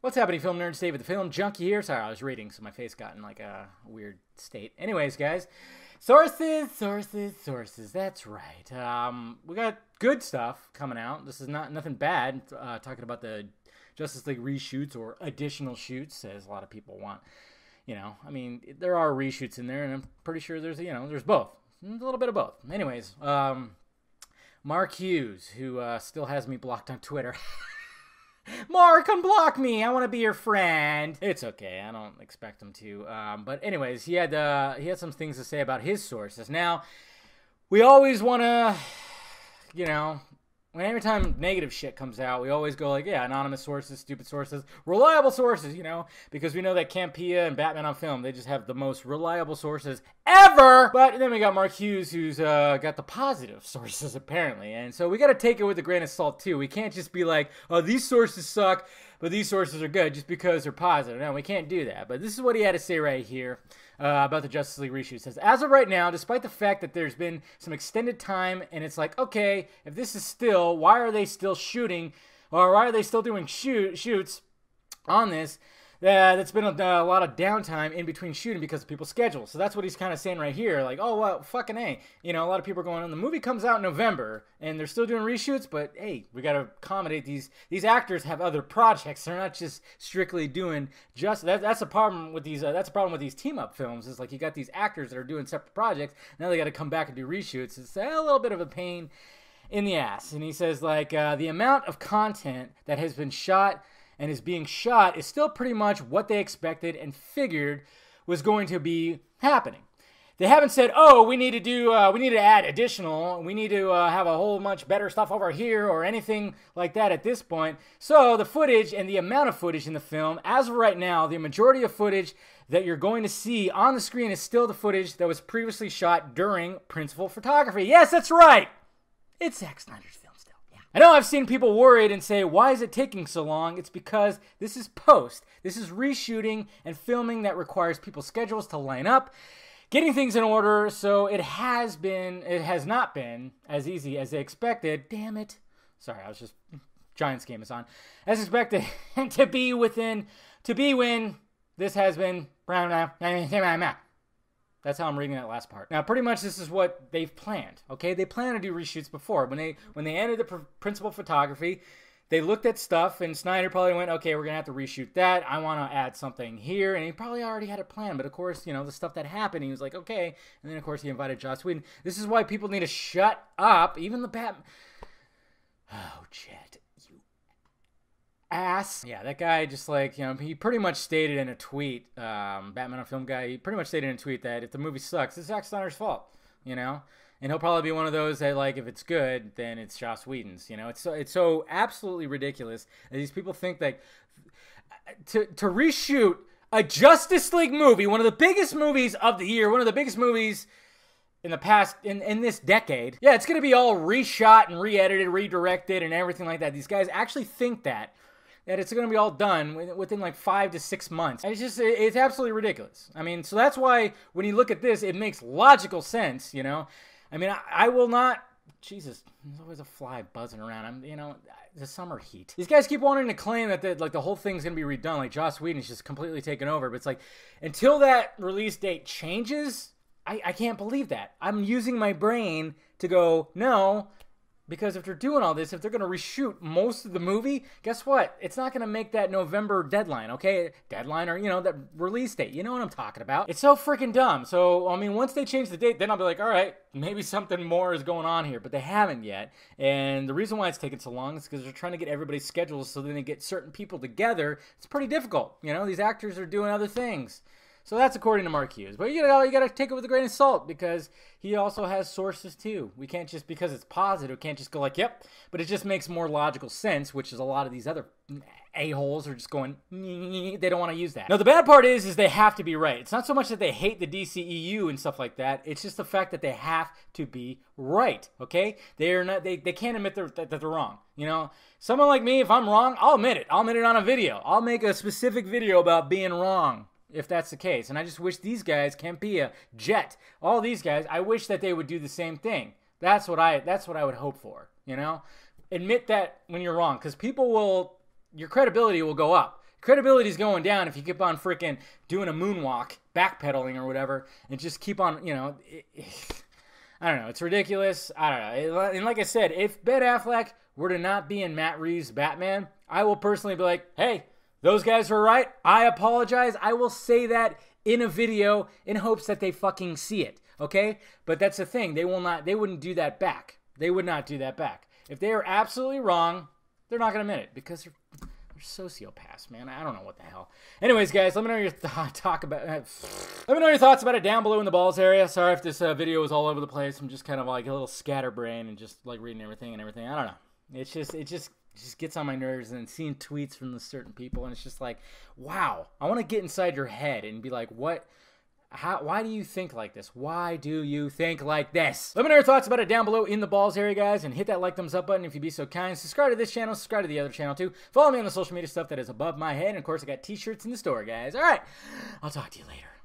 What's happening, film nerds? David the Film Junkie here. Sorry, I was reading, so my face got in like a weird state. Anyways, guys, sources. That's right. We got good stuff coming out. This is nothing bad. Talking about the Justice League reshoots or additional shoots, as a lot of people want. You know, I mean, there are reshoots in there, and I'm pretty sure there's both. A little bit of both. Anyways, Mark Hughes, who still has me blocked on Twitter. Mark, unblock me. I want to be your friend. It's okay. I don't expect him to. But anyways, he had some things to say about his sources. Now, we always want to, every time negative shit comes out, we always go like, yeah, anonymous sources, stupid sources, reliable sources, because we know that Campea and Batman on Film, they just have the most reliable sources ever. But then we got Mark Hughes, who's got the positive sources, apparently. And so we got to take it with a grain of salt, too. We can't just be like, oh, these sources suck, but these sources are good just because they're positive. No, we can't do that. But this is what he had to say right here about the Justice League reshoot. It says, as of right now, despite the fact that there's been some extended time, and it's like, okay, if this is still, why are they still shooting, or why are they still doing shoots on this? That's been a lot of downtime in between shooting because of people's schedules. So that's what he's kind of saying right here. Like, oh, well, fucking A. A lot of people are going, the movie comes out in November, and they're still doing reshoots, but hey, we got to accommodate these actors have other projects. They're not just strictly doing just, that's a problem with these, team-up films, is like you got these actors that are doing separate projects, now they got to come back and do reshoots. It's a little bit of a pain in the ass. And he says, like, the amount of content that has been shot and is being shot is still pretty much what they expected and figured was going to be happening. They haven't said, oh, we need to add additional, we need to have a whole much better stuff over here or anything like that at this point. So the footage and the amount of footage in the film, as of right now, the majority of footage that you're going to see on the screen is still the footage that was previously shot during principal photography. Yes, that's right. It's Zack Snyder's film. I know I've seen people worried and say, why is it taking so long? It's because this is post. This is reshooting and filming that requires people's schedules to line up, getting things in order, so it has not been as easy as they expected. Damn it. Sorry, Giants game is on. As expected, to be when this has been, that's how I'm reading that last part. Now, pretty much this is what they've planned, okay? They planned to do reshoots before. When they ended the principal photography, they looked at stuff, and Snyder probably went, okay, we're going to have to reshoot that. I want to add something here. And he probably already had a plan. But, of course, the stuff that happened, he was like, okay. And then, of course, he invited Joss Whedon. This is why people need to shut up. Even the Batman. Oh, Chet. Ass. Yeah, that guy just he pretty much stated in a tweet, Batman on Film guy, he pretty much stated in a tweet that if the movie sucks, it's Zack Snyder's fault, and he'll probably be one of those that, like, if it's good, then it's Joss Whedon's, it's so absolutely ridiculous that these people think that to reshoot a Justice League movie, one of the biggest movies of the year, one of the biggest movies in the past, in this decade, yeah, it's going to be all reshot and re-edited, redirected, and everything like that. These guys actually think that it's going to be all done within like 5 to 6 months. It's absolutely ridiculous. I mean, so that's why when you look at this, it makes logical sense, I mean, I will not, Jesus, there's always a fly buzzing around. The summer heat. These guys keep wanting to claim that the whole thing's going to be redone, like Joss Whedon's just completely taken over. But it's like, until that release date changes, I can't believe that. I'm using my brain to go, no. Because if they're doing all this, if they're going to reshoot most of the movie, guess what? It's not going to make that November deadline, okay? Deadline or, that release date. You know what I'm talking about. It's so freaking dumb. So, I mean, once they change the date, then I'll be like, all right, maybe something more is going on here. But they haven't yet. And the reason why it's taking so long is because they're trying to get everybody's schedules so then they get certain people together. It's pretty difficult. These actors are doing other things. So that's according to Mark Hughes. But you got to take it with a grain of salt because he also has sources too. We can't just, because it's positive, can't just go like, yep. But it just makes more logical sense, which is a lot of these other a-holes are just going, they don't want to use that. Now, the bad part is they have to be right. It's not so much that they hate the DCEU and stuff like that. It's just the fact that they have to be right, okay? They can't admit that they're wrong. Someone like me, if I'm wrong, I'll admit it. I'll admit it on a video. I'll make a specific video about being wrong, if that's the case. And I just wish these guys, Campea, Jet, all these guys, I wish that they would do the same thing. That's what I would hope for, Admit that when you're wrong, because your credibility will go up. Credibility's going down if you keep on freaking doing a moonwalk, backpedaling or whatever, and just keep on, you know. I don't know. It's ridiculous. I don't know. And like I said, if Ben Affleck were to not be in Matt Reeves' Batman, I will personally be like, hey, those guys were right. I apologize. I will say that in a video in hopes that they fucking see it. Okay? But that's the thing. They wouldn't do that back. They would not do that back. If they are absolutely wrong, they're not going to admit it because they're sociopaths, man. I don't know what the hell. Anyways, guys, let me know your thoughts about it down below in the balls area. Sorry if this video was all over the place. I'm just kind of like a little scatterbrain and just like reading everything. I don't know. It just gets on my nerves, and seeing tweets from the certain people, and it's just like, wow. I want to get inside your head and be like, what? Why do you think like this? Why do you think like this? Let me know your thoughts about it down below in the balls area, guys, and hit that like, thumbs up button if you'd be so kind. Subscribe to this channel, subscribe to the other channel too. Follow me on the social media stuff that is above my head, and of course I got t-shirts in the store, guys. All right, I'll talk to you later.